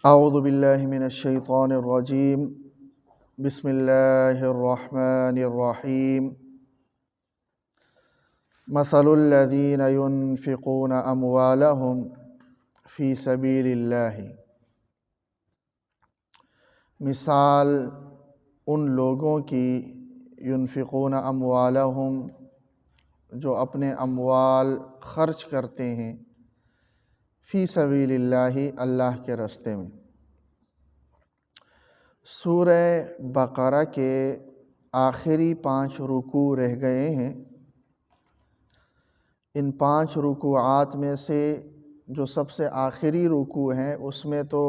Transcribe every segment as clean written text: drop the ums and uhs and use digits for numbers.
اعوذ باللہ من الشیطان الرجیم بسم اللہ الرحمن الرحیم مثل الذین ينفقون اموالهم فی سبیل اللہ، مثال ان لوگوں کی ينفقون اموالهم جو اپنے اموال خرچ کرتے ہیں فی سبیل اللہ، اللہ کے راستے میں۔ سورہ بقرہ کے آخری 5 رکوع رہ گئے ہیں۔ ان 5 رکوعات میں سے جو سب سے آخری رکوع ہیں اس میں تو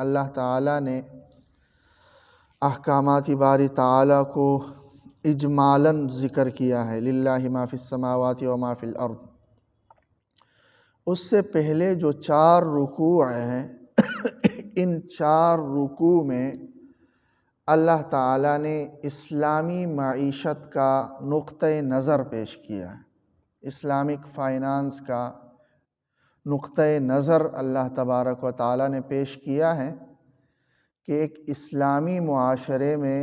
اللہ تعالیٰ نے احکامات باری تعالیٰ کو اجمالاً ذکر کیا ہے، للہ ما فی السماوات و ما فی الارض۔ اس سے پہلے جو 4 رکوع ہیں ان 4 رکوع میں اللہ تعالیٰ نے اسلامی معیشت کا نقطۂ نظر پیش کیا ہے، اسلامک فائنانس کا نقطۂ نظر اللہ تبارک و تعالیٰ نے پیش کیا ہے کہ ایک اسلامی معاشرے میں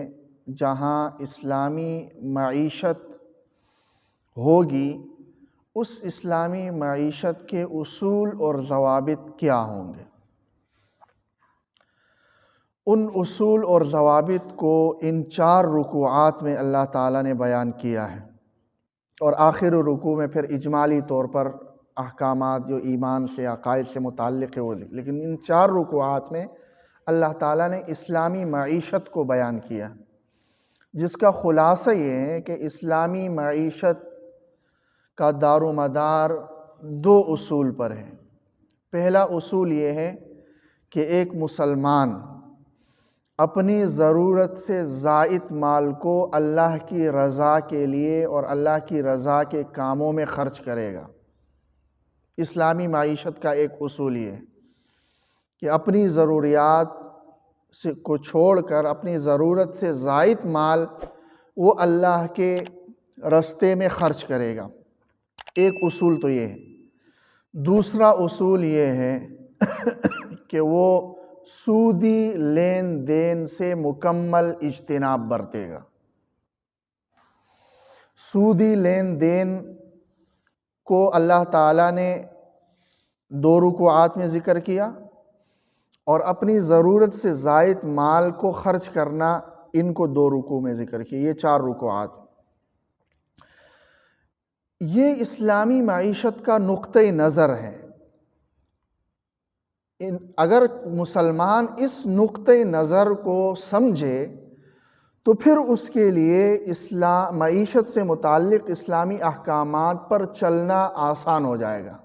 جہاں اسلامی معیشت ہوگی، اس اسلامی معیشت کے اصول اور ضوابط کیا ہوں گے۔ ان اصول اور ضوابط کو ان 4 رکوعات میں اللہ تعالیٰ نے بیان کیا ہے، اور آخر رکوع میں پھر اجمالی طور پر احکامات جو ایمان سے عقائد سے متعلق ہے وہ، لیکن ان 4 رکوعات میں اللہ تعالیٰ نے اسلامی معیشت کو بیان کیا، جس کا خلاصہ یہ ہے کہ اسلامی معیشت کا دار و مدار 2 اصول پر ہے۔ پہلا اصول یہ ہے کہ ایک مسلمان اپنی ضرورت سے زائد مال کو اللہ کی رضا کے لیے اور اللہ کی رضا کے کاموں میں خرچ کرے گا۔ اسلامی معیشت کا ایک اصول یہ ہے کہ اپنی ضروریات کو چھوڑ کر اپنی ضرورت سے زائد مال وہ اللہ کے راستے میں خرچ کرے گا۔ ایک اصول تو یہ ہے۔ دوسرا اصول یہ ہے کہ وہ سودی لین دین سے مکمل اجتناب برتے گا۔ سودی لین دین کو اللہ تعالیٰ نے 2 رکوعات میں ذکر کیا، اور اپنی ضرورت سے زائد مال کو خرچ کرنا ان کو 2 رکوع میں ذکر کیا، یہ 4 رکوعات۔ یہ اسلامی معیشت کا نقطۂ نظر ہے۔ اگر مسلمان اس نقطۂ نظر کو سمجھے تو پھر اس کے لیے معیشت سے متعلق اسلامی احکامات پر چلنا آسان ہو جائے گا۔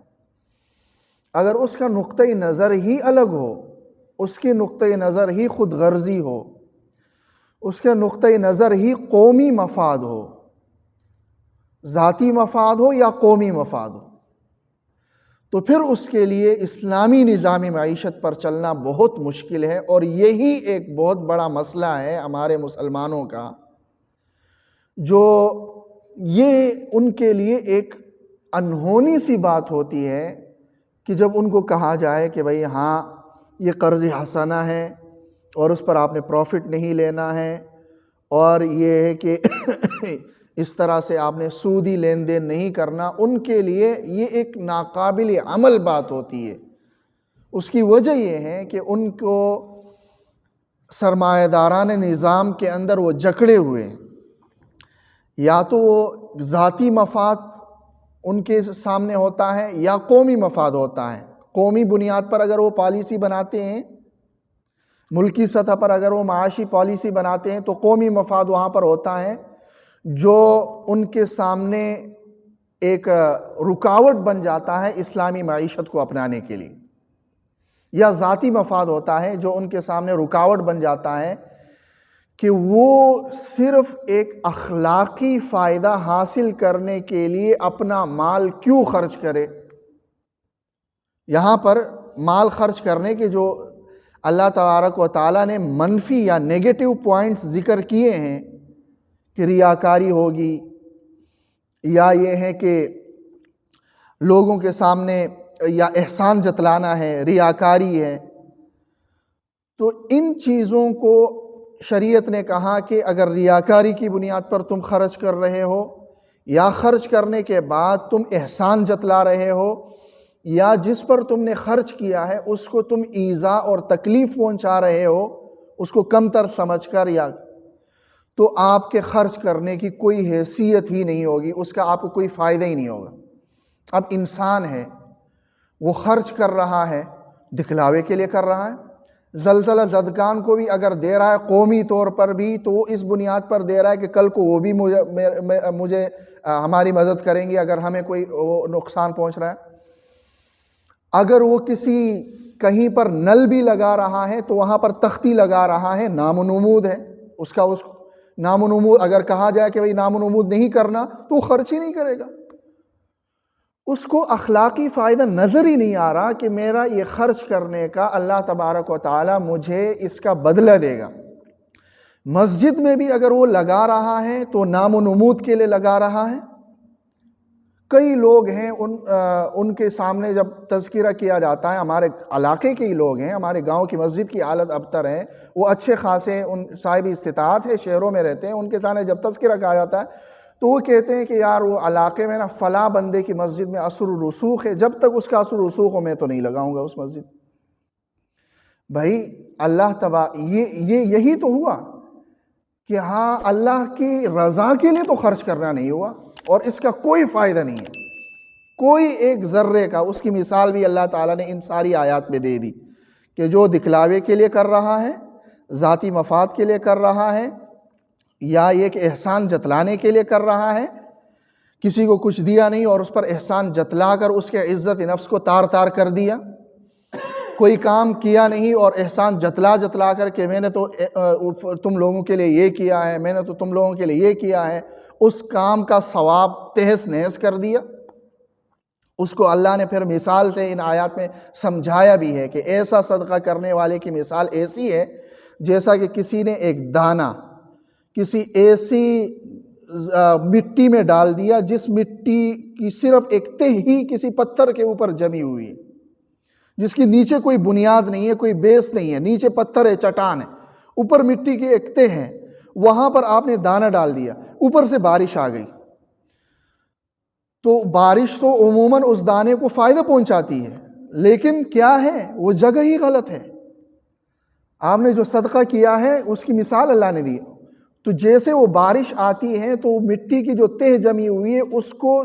اگر اس کا نقطۂ نظر ہی الگ ہو، اس کے نقطۂ نظر ہی خود غرضی ہو، اس کا نقطۂ نظر ہی قومی مفاد ہو، ذاتی مفاد ہو یا قومی مفاد ہو، تو پھر اس کے لیے اسلامی نظام معیشت پر چلنا بہت مشکل ہے۔ اور یہی ایک بہت بڑا مسئلہ ہے ہمارے مسلمانوں کا، جو یہ ان کے لیے ایک انہونی سی بات ہوتی ہے کہ جب ان کو کہا جائے کہ بھئی ہاں یہ قرض حسنہ ہے اور اس پر آپ نے پروفٹ نہیں لینا ہے، اور یہ ہے کہ اس طرح سے آپ نے سودی لین دین نہیں کرنا، ان کے لیے یہ ایک ناقابل عمل بات ہوتی ہے۔ اس کی وجہ یہ ہے کہ ان کو سرمایہ داران نظام کے اندر وہ جکڑے ہوئے ہیں، یا تو وہ ذاتی مفاد ان کے سامنے ہوتا ہے یا قومی مفاد ہوتا ہے۔ قومی بنیاد پر اگر وہ پالیسی بناتے ہیں، ملکی سطح پر اگر وہ معاشی پالیسی بناتے ہیں تو قومی مفاد وہاں پر ہوتا ہے جو ان کے سامنے ایک رکاوٹ بن جاتا ہے اسلامی معیشت کو اپنانے کے لیے، یا ذاتی مفاد ہوتا ہے جو ان کے سامنے رکاوٹ بن جاتا ہے کہ وہ صرف ایک اخلاقی فائدہ حاصل کرنے کے لیے اپنا مال کیوں خرچ کرے۔ یہاں پر مال خرچ کرنے کے جو اللہ تبارک و تعالیٰ نے منفی یا نیگیٹو پوائنٹس ذکر کیے ہیں کہ ریاکاری ہوگی، یا یہ ہے کہ لوگوں کے سامنے یا احسان جتلانا ہے، ریاکاری ہے، تو ان چیزوں کو شریعت نے کہا کہ اگر ریاکاری کی بنیاد پر تم خرچ کر رہے ہو، یا خرچ کرنے کے بعد تم احسان جتلا رہے ہو، یا جس پر تم نے خرچ کیا ہے اس کو تم ایذا اور تکلیف پہنچا رہے ہو اس کو کم تر سمجھ کر، یا تو آپ کے خرچ کرنے کی کوئی حیثیت ہی نہیں ہوگی، اس کا آپ کو کوئی فائدہ ہی نہیں ہوگا۔ اب انسان ہے، وہ خرچ کر رہا ہے، دکھلاوے کے لیے کر رہا ہے۔ زلزلہ زدگان کو بھی اگر دے رہا ہے قومی طور پر بھی، تو وہ اس بنیاد پر دے رہا ہے کہ کل کو وہ بھی مجھے ہماری مدد کریں گے اگر ہمیں کوئی نقصان پہنچ رہا ہے۔ اگر وہ کسی کہیں پر نل بھی لگا رہا ہے تو وہاں پر تختی لگا رہا ہے، نام و نمود ہے اس نام و نمود، اگر کہا جائے کہ بھئی نام و نمود نہیں کرنا تو وہ خرچ ہی نہیں کرے گا۔ اس کو اخلاقی فائدہ نظر ہی نہیں آ رہا کہ میرا یہ خرچ کرنے کا اللہ تبارک و تعالی مجھے اس کا بدلہ دے گا۔ مسجد میں بھی اگر وہ لگا رہا ہے تو نام و نمود کے لیے لگا رہا ہے۔ کئی لوگ ہیں ان کے سامنے جب تذکرہ کیا جاتا ہے، ہمارے علاقے کے ہی لوگ ہیں، ہمارے گاؤں کی مسجد کی حالت ابتر ہے، وہ اچھے خاصے ان صاحب استطاعت ہے، شہروں میں رہتے ہیں، ان کے سامنے جب تذکرہ کہا جاتا ہے تو وہ کہتے ہیں کہ یار وہ علاقے میں نا فلاں بندے کی مسجد میں اثر و رسوخ ہے، جب تک اس کا اثر و رسوخ ہو میں تو نہیں لگاؤں گا اس مسجد۔ بھائی یہی تو ہوا کہ ہاں اللہ کی رضا کے لیے تو خرچ کرنا نہیں ہوا، اور اس کا کوئی فائدہ نہیں ہے، کوئی ایک ذرے کا۔ اس کی مثال بھی اللہ تعالیٰ نے ان ساری آیات میں دے دی کہ جو دکھلاوے کے لیے کر رہا ہے، ذاتی مفاد کے لیے کر رہا ہے، یا یہ کہ احسان جتلانے کے لیے کر رہا ہے، کسی کو کچھ دیا نہیں اور اس پر احسان جتلا کر اس کے عزت نفس کو تار تار کر دیا، کوئی کام کیا نہیں اور احسان جتلا کر کہ میں نے تو تم لوگوں کے لیے یہ کیا ہے، میں نے تو تم لوگوں کے لیے یہ کیا ہے، اس کام کا ثواب تہس نہس کر دیا۔ اس کو اللہ نے پھر مثال سے ان آیات میں سمجھایا بھی ہے کہ ایسا صدقہ کرنے والے کی مثال ایسی ہے جیسا کہ کسی نے ایک دانہ کسی ایسی مٹی میں ڈال دیا جس مٹی کی صرف ایک تہ ہی کسی پتھر کے اوپر جمی ہوئی ہے، جس کی نیچے کوئی بنیاد نہیں ہے، کوئی بیس نہیں ہے، نیچے پتھر ہے، چٹان ہے، اوپر مٹی کی ایک تہ ہے، وہاں پر آپ نے دانہ ڈال دیا، اوپر سے بارش آ گئی تو بارش تو عموماً اس دانے کو فائدہ پہنچاتی ہے، لیکن کیا ہے وہ جگہ ہی غلط ہے۔ آپ نے جو صدقہ کیا ہے اس کی مثال اللہ نے دی، تو جیسے وہ بارش آتی ہے تو مٹی کی جو تہ جمی ہوئی ہے اس کو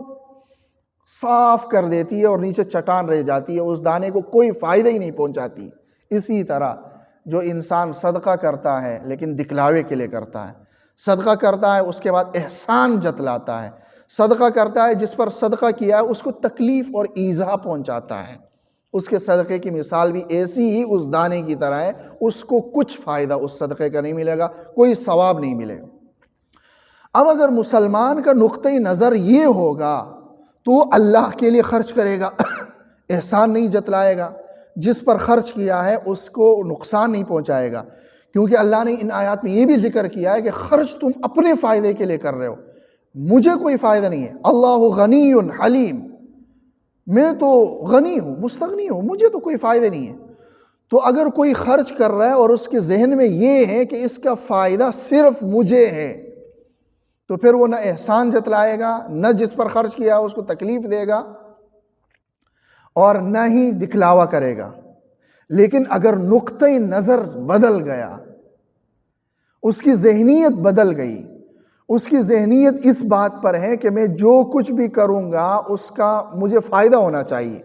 صاف کر دیتی ہے اور نیچے چٹان رہ جاتی ہے، اس دانے کو کوئی فائدہ ہی نہیں پہنچاتی۔ اسی طرح جو انسان صدقہ کرتا ہے لیکن دکھلاوے کے لیے کرتا ہے، صدقہ کرتا ہے اس کے بعد احسان جتلاتا ہے، صدقہ کرتا ہے جس پر صدقہ کیا ہے اس کو تکلیف اور ایذا پہنچاتا ہے، اس کے صدقے کی مثال بھی ایسی ہی اس دانے کی طرح ہے، اس کو کچھ فائدہ اس صدقے کا نہیں ملے گا، کوئی ثواب نہیں ملے گا۔ اب اگر مسلمان کا نقطۂ نظر یہ ہوگا تو وہ اللہ کے لیے خرچ کرے گا، احسان نہیں جتلائے گا، جس پر خرچ کیا ہے اس کو نقصان نہیں پہنچائے گا، کیونکہ اللہ نے ان آیات میں یہ بھی ذکر کیا ہے کہ خرچ تم اپنے فائدے کے لیے کر رہے ہو، مجھے کوئی فائدہ نہیں ہے۔ اللہ غنی حلیم، میں تو غنی ہوں، مستغنی ہوں، مجھے تو کوئی فائدہ نہیں ہے۔ تو اگر کوئی خرچ کر رہا ہے اور اس کے ذہن میں یہ ہے کہ اس کا فائدہ صرف مجھے ہے، تو پھر وہ نہ احسان جتلائے گا، نہ جس پر خرچ کیا اس کو تکلیف دے گا، اور نہ ہی دکھلاوا کرے گا۔ لیکن اگر نقطۂ نظر بدل گیا، اس کی ذہنیت بدل گئی، اس کی ذہنیت اس بات پر ہے کہ میں جو کچھ بھی کروں گا اس کا مجھے فائدہ ہونا چاہیے،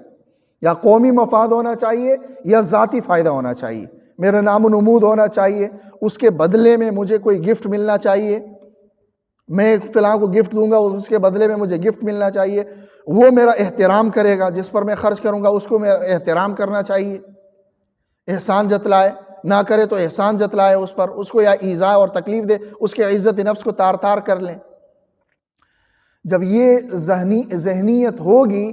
یا قومی مفاد ہونا چاہیے یا ذاتی فائدہ ہونا چاہیے، میرا نام و نمود ہونا چاہیے، اس کے بدلے میں مجھے کوئی گفٹ ملنا چاہیے، میں فلاں کو گفٹ دوں گا اس کے بدلے میں مجھے گفٹ ملنا چاہیے، وہ میرا احترام کرے گا، جس پر میں خرچ کروں گا اس کو میرا احترام کرنا چاہیے، احسان جتلائے، نہ کرے تو احسان جتلائے اس پر، اس کو یا ایذا اور تکلیف دے، اس کے عزت نفس کو تار تار کر لیں۔ جب یہ ذہنیت ہوگی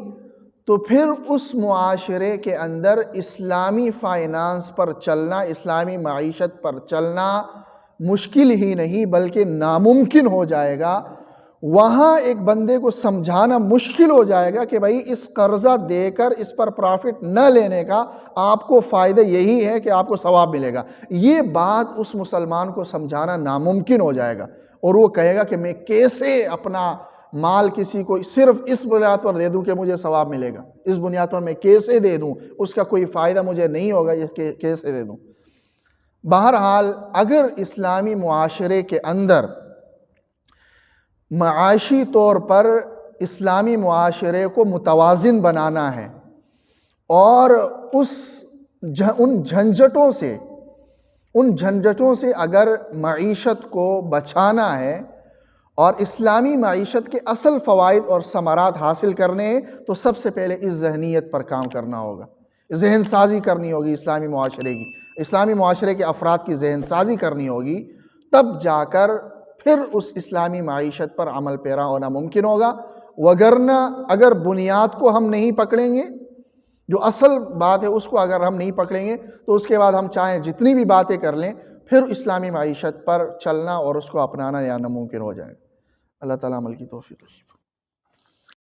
تو پھر اس معاشرے کے اندر اسلامی فائنانس پر چلنا، اسلامی معیشت پر چلنا مشکل ہی نہیں بلکہ ناممکن ہو جائے گا۔ وہاں ایک بندے کو سمجھانا مشکل ہو جائے گا کہ بھائی اس قرضہ دے کر اس پر پرافٹ نہ لینے کا آپ کو فائدہ یہی ہے کہ آپ کو ثواب ملے گا. یہ بات اس مسلمان کو سمجھانا ناممکن ہو جائے گا، اور وہ کہے گا کہ میں کیسے اپنا مال کسی کو صرف اس بنیاد پر دے دوں کہ مجھے ثواب ملے گا، اس بنیاد پر میں کیسے دے دوں، اس کا کوئی فائدہ مجھے نہیں ہوگا، یہ کیسے دے دوں. بہرحال اگر اسلامی معاشرے کے اندر معاشی طور پر اسلامی معاشرے کو متوازن بنانا ہے اور ان جھنجٹوں سے اگر معیشت کو بچانا ہے اور اسلامی معیشت کے اصل فوائد اور ثمرات حاصل کرنے ہیں، تو سب سے پہلے اس ذہنیت پر کام کرنا ہوگا، ذہن سازی کرنی ہوگی اسلامی معاشرے کی، اسلامی معاشرے کے افراد کی ذہن سازی کرنی ہوگی. تب جا کر پھر اس اسلامی معیشت پر عمل پیرا ہونا ممکن ہوگا. وگرنہ اگر بنیاد کو ہم نہیں پکڑیں گے، جو اصل بات ہے اس کو اگر ہم نہیں پکڑیں گے، تو اس کے بعد ہم چاہیں جتنی بھی باتیں کر لیں، پھر اسلامی معیشت پر چلنا اور اس کو اپنانا یا ناممکن ہو جائے گا. اللہ تعالیٰ عمل کی توفیق نصیب فرمائے.